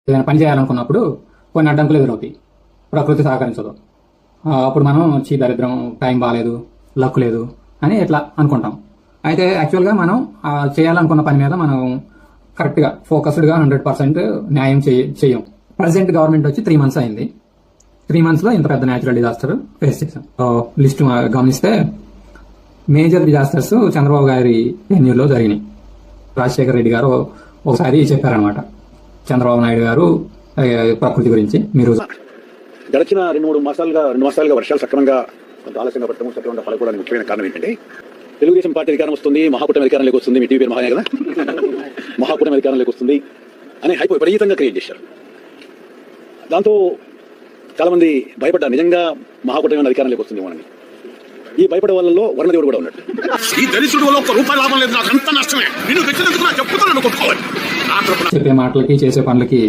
ఏదైనా పని చేయాలనుకున్నప్పుడు కొన్ని అడ్డంకులు ఎదురవుతాయి, ప్రకృతి సహకరించదు. అప్పుడు మనం దరిద్రం, టైం బాగాలేదు, లక్ లేదు అని ఇట్లా అనుకుంటాం. అయితే యాక్చువల్గా మనం చేయాలనుకున్న పని మీద మనం కరెక్ట్గా ఫోకస్డ్గా 100% న్యాయం చేయం. ప్రజెంట్ గవర్నమెంట్ వచ్చి 3 months అయింది. 3 monthsలో ఇంత పెద్ద న్యాచురల్ డిజాస్టర్ ఫేస్ చేశాం. లిస్ట్ గమనిస్తే మేజర్ డిజాస్టర్స్ చంద్రబాబు గారి టెన్యూర్లో జరిగినాయి. రాజశేఖర రెడ్డి గారు ఒకసారి చెప్పారనమాట, చంద్రబాబు నాయుడు గారు ప్రకృతి గురించి. మీరు గడిచిన 2 మాసాలుగా వర్షాలు సక్రమంగా కొంత ఆలస్యంగా పడటం, సక్రమంగా పడకూడడానికి ముఖ్యమైన కారణం ఏంటంటే తెలుగుదేశం పార్టీ అధికారం వస్తుంది, మహాకూటమి అధికారంలోకి వస్తుంది, మీ టీవీ పేరు మహానే కదా, మహాకూటమి అధికారంలోకి వస్తుంది అని హైప్ విపరీతంగా క్రియేట్ చేశారు. దాంతో చాలా మంది భయపడ్డారు, నిజంగా మహాకూటమి అధికారంలోకి వస్తుంది మనని. ఈ భయపడే వాళ్ళలో వర్ణదేవుడు కూడా ఉన్నాడు. ఈ దరిద్రుడు వల్ల ₹1 లాభం లేదు, నాకు అంత నష్టమే. నేను చెప్పే మాటలకి చేసే పనులకి